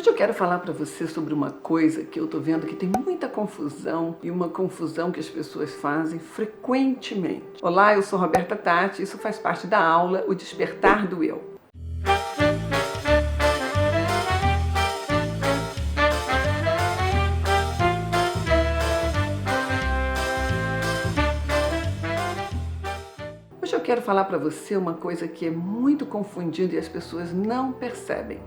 Hoje eu quero falar para você sobre uma coisa que eu tô vendo que tem muita confusão e uma confusão que as pessoas fazem frequentemente. Olá, eu sou Roberta Tati, isso faz parte da aula O Despertar do Eu. Hoje eu quero falar para você uma coisa que é muito confundida e as pessoas não percebem.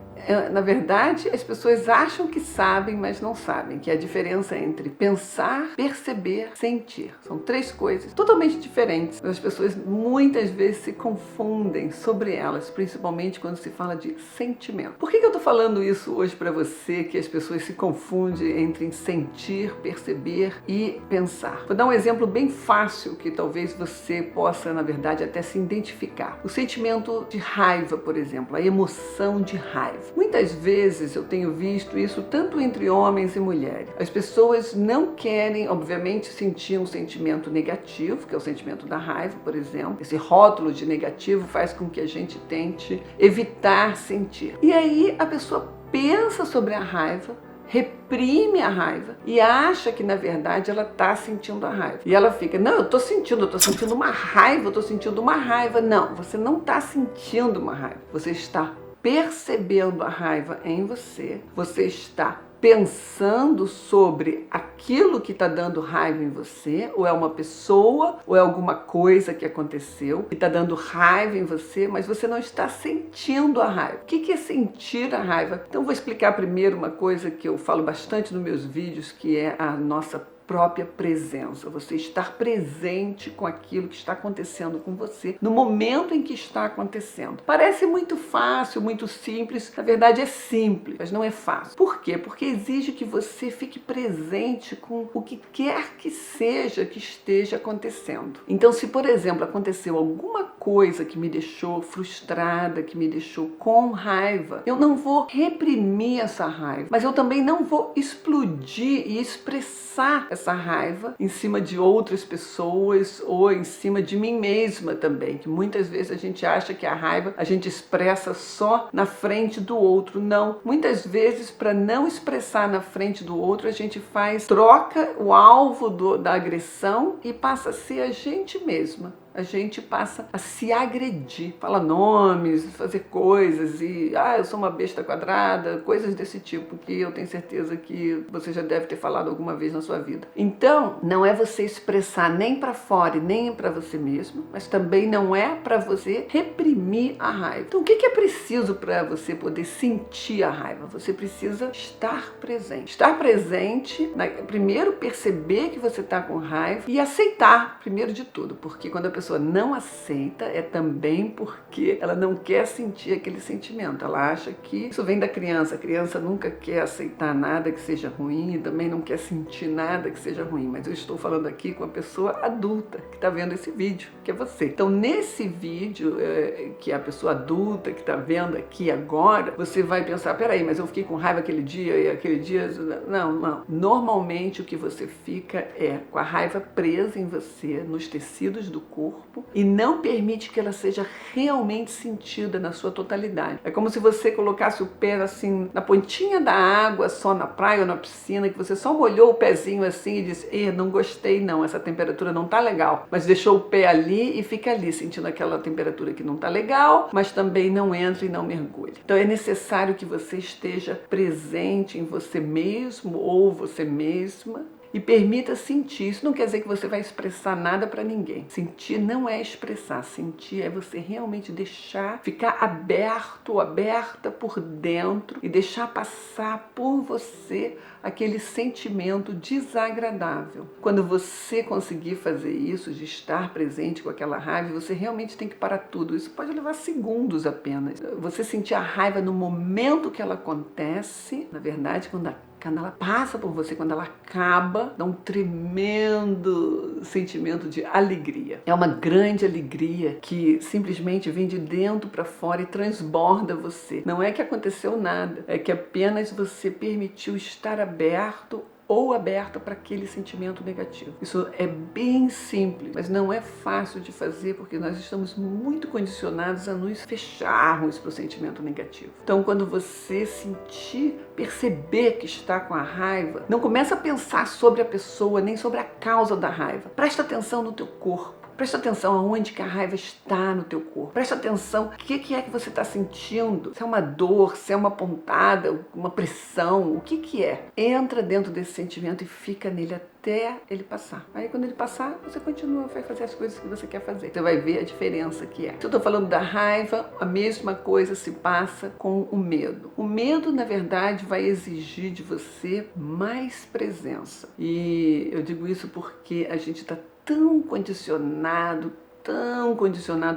Na verdade, as pessoas acham que sabem, mas não sabem, que é a diferença entre pensar, perceber, sentir. São três coisas totalmente diferentes. As pessoas muitas vezes se confundem sobre elas, principalmente quando se fala de sentimento. Por que eu estou falando isso hoje para você, que as pessoas se confundem entre sentir, perceber e pensar? Vou dar um exemplo bem fácil que talvez você possa, na verdade, até se identificar. O sentimento de raiva, por exemplo, a emoção de raiva. Muitas vezes eu tenho visto isso tanto entre homens e mulheres. As pessoas não querem, obviamente, sentir um sentimento negativo, que é o sentimento da raiva, por exemplo. Esse rótulo de negativo faz com que a gente tente evitar sentir. E aí a pessoa pensa sobre a raiva, reprime a raiva e acha que na verdade ela está sentindo a raiva. E ela fica, não, eu estou sentindo uma raiva, eu estou sentindo uma raiva. Não, você não está sentindo uma raiva. Você está percebendo a raiva em você. Você está pensando sobre aquilo que está dando raiva em você, ou é uma pessoa, ou é alguma coisa que aconteceu que está dando raiva em você, mas você não está sentindo a raiva. O que é sentir a raiva? Então vou explicar primeiro uma coisa que eu falo bastante nos meus vídeos, que é a nossa própria presença, você estar presente com aquilo que está acontecendo com você no momento em que está acontecendo. Parece muito fácil, muito simples, na verdade é simples, mas não é fácil. Por quê? Porque exige que você fique presente com o que quer que seja que esteja acontecendo. Então, se por exemplo aconteceu alguma coisa que me deixou frustrada, que me deixou com raiva, eu não vou reprimir essa raiva, mas eu também não vou explodir e expressar essa raiva em cima de outras pessoas ou em cima de mim mesma também, que muitas vezes a gente acha que a raiva a gente expressa só na frente do outro. Não, muitas vezes para não expressar na frente do outro a gente troca o alvo da agressão e passa a ser a gente mesma. A gente passa a se agredir, fala nomes, fazer coisas e eu sou uma besta quadrada, coisas desse tipo que eu tenho certeza que você já deve ter falado alguma vez na sua vida. Então, não é você expressar nem para fora e nem para você mesmo, mas também não é para você reprimir a raiva. Então, o que é preciso para você poder sentir a raiva? Você precisa estar presente. Estar presente, primeiro perceber que você está com raiva e aceitar, primeiro de tudo, porque quando a pessoa não aceita, é também porque ela não quer sentir aquele sentimento. Ela acha que isso vem da criança. A criança nunca quer aceitar nada que seja ruim e também não quer sentir nada que seja ruim. Mas eu estou falando aqui com a pessoa adulta que está vendo esse vídeo, que é você. Então, nesse vídeo, que é a pessoa adulta que está vendo aqui agora, você vai pensar, peraí, mas eu fiquei com raiva aquele dia e aquele dia... Não. Normalmente, o que você fica é com a raiva presa em você, nos tecidos do corpo, e não permite que ela seja realmente sentida na sua totalidade. É como se você colocasse o pé assim na pontinha da água, só na praia ou na piscina, que você só molhou o pezinho assim e disse, não gostei não, essa temperatura não tá legal, mas deixou o pé ali e fica ali sentindo aquela temperatura que não tá legal, mas também não entra e não mergulha. Então é necessário que você esteja presente em você mesmo ou você mesma e permita sentir. Isso não quer dizer que você vai expressar nada para ninguém. Sentir não é expressar. Sentir é você realmente deixar, ficar aberto, aberta por dentro e deixar passar por você aquele sentimento desagradável. Quando você conseguir fazer isso, de estar presente com aquela raiva, você realmente tem que parar tudo. Isso pode levar segundos apenas. Você sentir a raiva no momento que ela acontece, na verdade, quando ela passa por você, quando ela acaba, dá um tremendo sentimento de alegria. É uma grande alegria que simplesmente vem de dentro para fora e transborda você. Não é que aconteceu nada, é que apenas você permitiu estar aberto ou aberta para aquele sentimento negativo. Isso é bem simples, mas não é fácil de fazer porque nós estamos muito condicionados a nos fecharmos para o sentimento negativo. Então, quando você perceber que está com a raiva, não começa a pensar sobre a pessoa, nem sobre a causa da raiva. Presta atenção no teu corpo. Presta atenção aonde que a raiva está no teu corpo. Presta atenção o que é que você está sentindo. Se é uma dor, se é uma pontada, uma pressão, o que é. Entra dentro desse sentimento e fica nele até ele passar. Aí quando ele passar, você continua, vai fazer as coisas que você quer fazer. Você vai ver a diferença que é. Se eu estou falando da raiva, a mesma coisa se passa com o medo. O medo, na verdade, vai exigir de você mais presença. E eu digo isso porque a gente está tão condicionado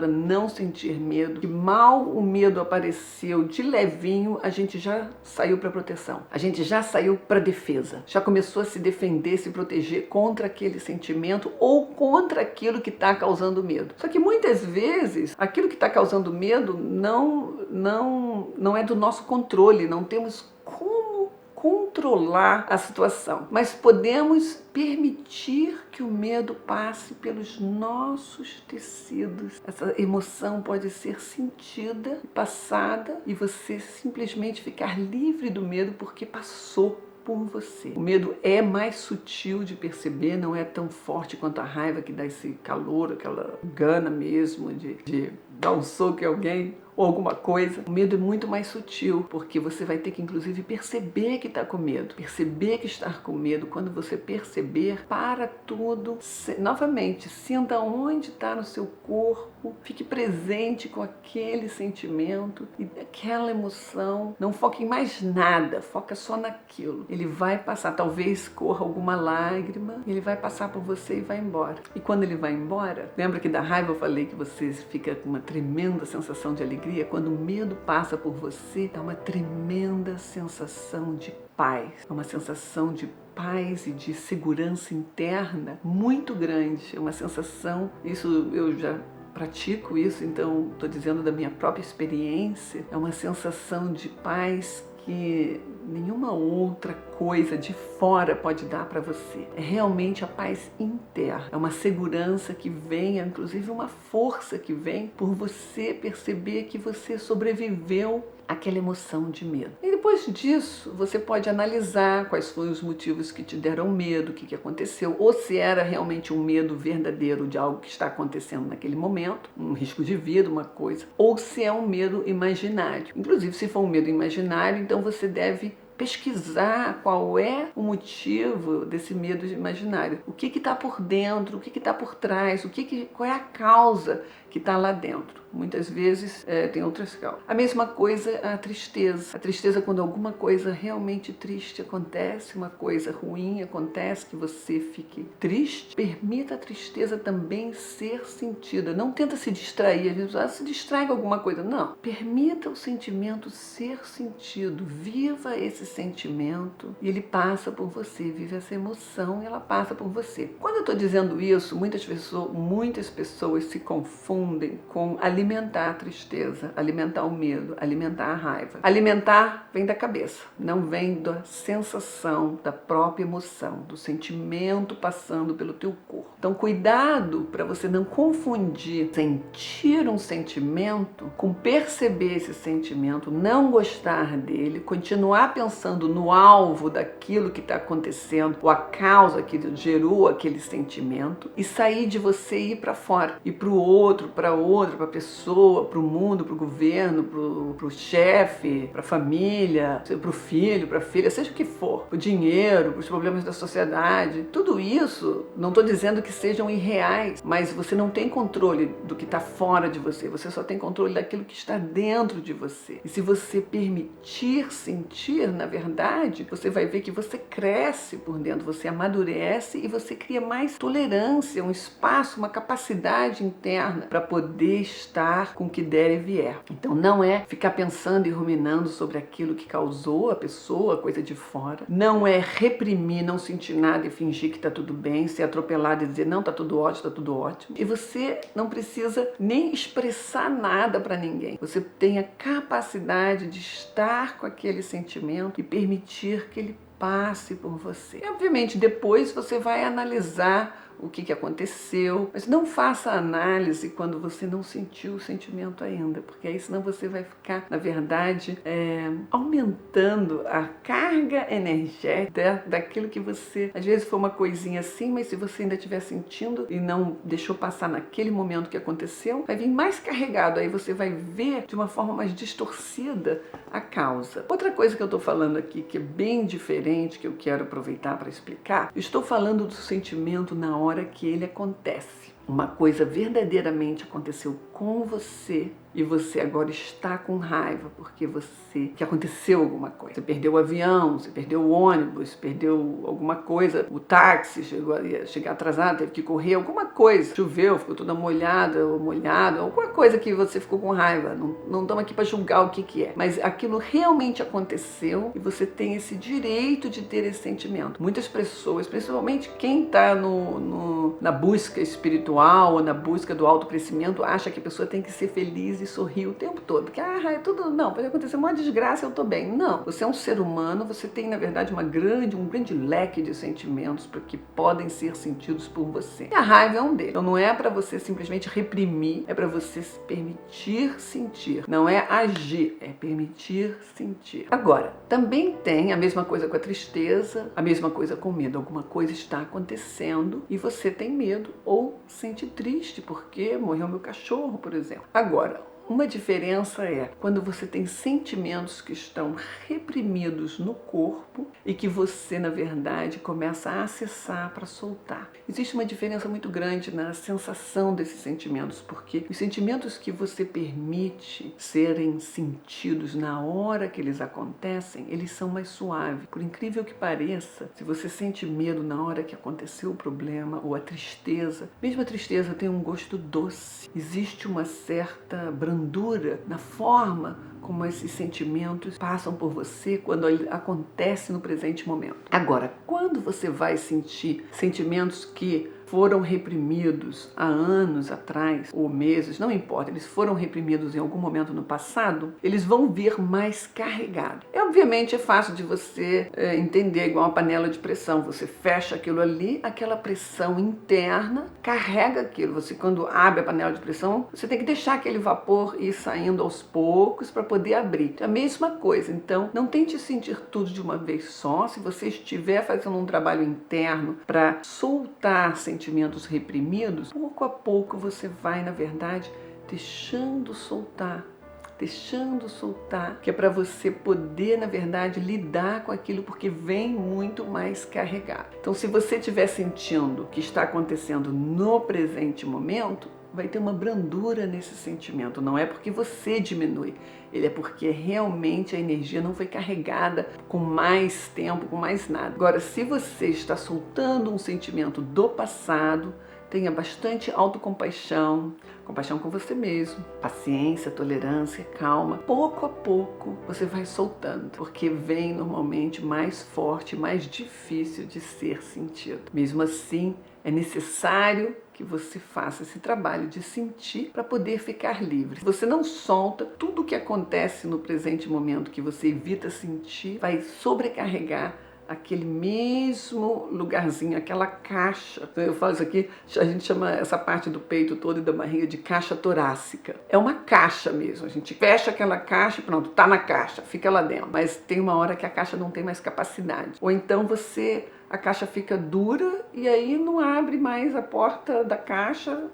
a não sentir medo, que mal o medo apareceu de levinho, a gente já saiu para proteção, a gente já saiu para defesa, já começou a se defender, se proteger contra aquele sentimento ou contra aquilo que está causando medo. Só que muitas vezes aquilo que está causando medo não é do nosso controle, não temos como controlar a situação, mas podemos permitir que o medo passe pelos nossos tecidos. Essa emoção pode ser sentida, passada, e você simplesmente ficar livre do medo porque passou por você. O medo é mais sutil de perceber, não é tão forte quanto a raiva que dá esse calor, aquela gana mesmo de dar um soco em alguém ou alguma coisa. O medo é muito mais sutil, porque você vai ter que inclusive perceber que está com medo, perceber que está com medo. Quando você perceber, para tudo, novamente, sinta onde está no seu corpo, fique presente com aquele sentimento e aquela emoção. Não foque em mais nada, foca só naquilo. Ele vai passar, talvez corra alguma lágrima, ele vai passar por você e vai embora. E quando ele vai embora, lembra que da raiva eu falei que você fica com uma tremenda sensação de alegria? Quando o medo passa por você, dá uma tremenda sensação de paz, é uma sensação de paz e de segurança interna muito grande, é uma sensação, isso eu já pratico isso, então estou dizendo da minha própria experiência, é uma sensação de paz que nenhuma outra coisa de fora pode dar para você. É realmente a paz interna. É uma segurança que vem, é inclusive uma força que vem por você perceber que você sobreviveu àquela emoção de medo. E depois disso, você pode analisar quais foram os motivos que te deram medo, o que aconteceu, ou se era realmente um medo verdadeiro de algo que está acontecendo naquele momento, um risco de vida, uma coisa, ou se é um medo imaginário. Inclusive, se for um medo imaginário, então você deve pesquisar qual é o motivo desse medo imaginário. O que está por dentro, o que está por trás, qual é a causa que está lá dentro. Muitas vezes tem outras causas. A mesma coisa a tristeza. A tristeza, quando alguma coisa realmente triste acontece, uma coisa ruim acontece, que você fique triste, permita a tristeza também ser sentida. Não tenta se distrair, às vezes se distrai com alguma coisa. Não. Permita o sentimento ser sentido. Viva esse sentimento e ele passa por você. Vive essa emoção e ela passa por você. Quando eu estou dizendo isso, muitas pessoas se confundem com alimentar a tristeza, alimentar o medo, alimentar a raiva. Alimentar vem da cabeça, não vem da sensação, da própria emoção, do sentimento passando pelo teu corpo. Então, cuidado para você não confundir sentir um sentimento com perceber esse sentimento, não gostar dele, continuar pensando no alvo daquilo que está acontecendo, ou a causa que gerou aquele sentimento, e sair de você e ir para fora, ir para o outro, para a pessoa, para o mundo, para o governo, para o chefe, para a família, para o filho, para a filha, seja o que for, para o dinheiro, para os problemas da sociedade. Tudo isso, não estou dizendo que sejam irreais, mas você não tem controle do que está fora de você, você só tem controle daquilo que está dentro de você. E se você permitir sentir, na verdade, você vai ver que você cresce por dentro, você amadurece e você cria mais tolerância, um espaço, uma capacidade interna para poder estar com o que der e vier. Então não é ficar pensando e ruminando sobre aquilo que causou a pessoa, coisa de fora. Não é reprimir, não sentir nada e fingir que está tudo bem, ser atropelado e dizer não, está tudo ótimo, está tudo ótimo. E você não precisa nem expressar nada para ninguém. Você tem a capacidade de estar com aquele sentimento e permitir que ele passe por você. E, obviamente, depois você vai analisar o que aconteceu, mas não faça análise quando você não sentiu o sentimento ainda, porque aí senão você vai ficar, na verdade, aumentando a carga energética daquilo que você, às vezes foi uma coisinha assim, mas se você ainda estiver sentindo e não deixou passar naquele momento que aconteceu, vai vir mais carregado, aí você vai ver de uma forma mais distorcida a causa. Outra coisa que eu estou falando aqui, que é bem diferente, que eu quero aproveitar para explicar, eu estou falando do sentimento na hora que ele acontece. Uma coisa verdadeiramente aconteceu com você e você agora está com raiva porque que aconteceu alguma coisa. Você perdeu o avião, você perdeu o ônibus, perdeu alguma coisa, o táxi ia chegar atrasado, teve que correr, alguma coisa. Choveu, ficou toda molhada ou molhado, alguma coisa que você ficou com raiva. Não estamos aqui para julgar o que é, mas aquilo realmente aconteceu e você tem esse direito de ter esse sentimento. Muitas pessoas, principalmente quem está na busca espiritual ou na busca do autocrescimento, acha que a pessoa tem que ser feliz e sorrir o tempo todo. Que é tudo, não, pode acontecer uma desgraça, eu tô bem. Não, você é um ser humano, você tem na verdade um grande leque de sentimentos que podem ser sentidos por você. E a raiva é um deles. Então não é para você simplesmente reprimir, é para você se permitir sentir. Não é agir, é permitir sentir. Agora, também tem a mesma coisa com a tristeza, a mesma coisa com o medo. Alguma coisa está acontecendo e você tem medo ou sente triste porque morreu meu cachorro, por exemplo. Agora, uma diferença é quando você tem sentimentos que estão reprimidos no corpo e que você, na verdade, começa a acessar para soltar. Existe uma diferença muito grande na sensação desses sentimentos, porque os sentimentos que você permite serem sentidos na hora que eles acontecem, eles são mais suaves. Por incrível que pareça, se você sente medo na hora que aconteceu o problema, ou a tristeza, mesmo a tristeza tem um gosto doce. Existe uma certa brandura na forma como esses sentimentos passam por você quando acontece no presente momento. Agora, quando você vai sentir sentimentos que foram reprimidos há anos atrás, ou meses, não importa, eles foram reprimidos em algum momento no passado, eles vão vir mais carregados. Obviamente é fácil de você entender, igual uma panela de pressão, você fecha aquilo ali, aquela pressão interna carrega aquilo. Você, quando abre a panela de pressão, você tem que deixar aquele vapor ir saindo aos poucos para poder abrir. É a mesma coisa, então não tente sentir tudo de uma vez só. Se você estiver fazendo um trabalho interno para soltar sentimentos reprimidos, pouco a pouco você vai, na verdade, deixando soltar, que é para você poder, na verdade, lidar com aquilo, porque vem muito mais carregado. Então, se você estiver sentindo o que está acontecendo no presente momento, vai ter uma brandura nesse sentimento. Não é porque você diminui, ele é porque realmente a energia não foi carregada com mais tempo, com mais nada. Agora, se você está soltando um sentimento do passado, tenha bastante autocompaixão, compaixão com você mesmo, paciência, tolerância, calma. Pouco a pouco você vai soltando, porque vem normalmente mais forte, mais difícil de ser sentido. Mesmo assim, é necessário que você faça esse trabalho de sentir para poder ficar livre. Se você não solta, tudo o que acontece no presente momento que você evita sentir vai sobrecarregar aquele mesmo lugarzinho, aquela caixa. Eu falo isso aqui, a gente chama essa parte do peito todo e da barriga de caixa torácica. É uma caixa mesmo, a gente fecha aquela caixa e pronto, tá na caixa, fica lá dentro. Mas tem uma hora que a caixa não tem mais capacidade. Ou então a caixa fica dura e aí não abre mais a porta da caixa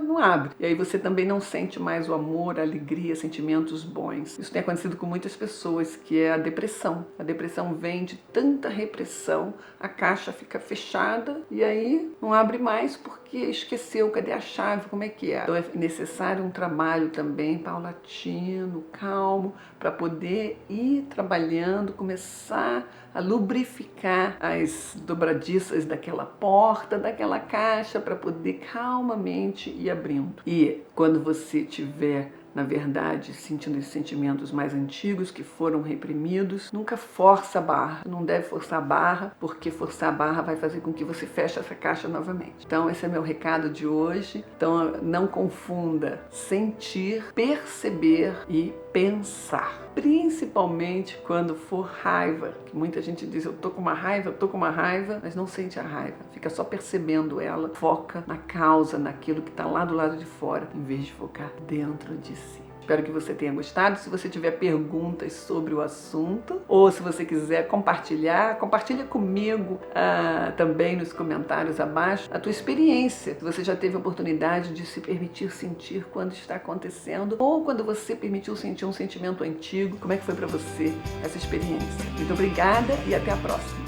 não abre. E aí você também não sente mais o amor, a alegria, sentimentos bons. Isso tem acontecido com muitas pessoas, que é a depressão. A depressão vem de tanta repressão, a caixa fica fechada e aí não abre mais porque esqueceu, cadê a chave, como é que é? Então é necessário um trabalho também paulatino, calmo, para poder ir trabalhando, começar a lubrificar as dobradiças daquela porta, daquela caixa, para poder calmamente ir abrindo. E quando você tiver na verdade, sentindo esses sentimentos mais antigos que foram reprimidos. Nunca força a barra, não deve forçar a barra, porque forçar a barra vai fazer com que você feche essa caixa novamente. Então esse é meu recado de hoje. Então não confunda sentir, perceber e pensar. Principalmente quando for raiva, que muita gente diz, eu tô com uma raiva, mas não sente a raiva. Fica só percebendo ela, foca na causa, naquilo que está lá do lado de fora, em vez de focar dentro de si. Espero que você tenha gostado. Se você tiver perguntas sobre o assunto, ou se você quiser compartilha comigo também nos comentários abaixo a tua experiência. Se você já teve a oportunidade de se permitir sentir quando está acontecendo, ou quando você permitiu sentir um sentimento antigo, como é que foi para você essa experiência? Muito obrigada e até a próxima.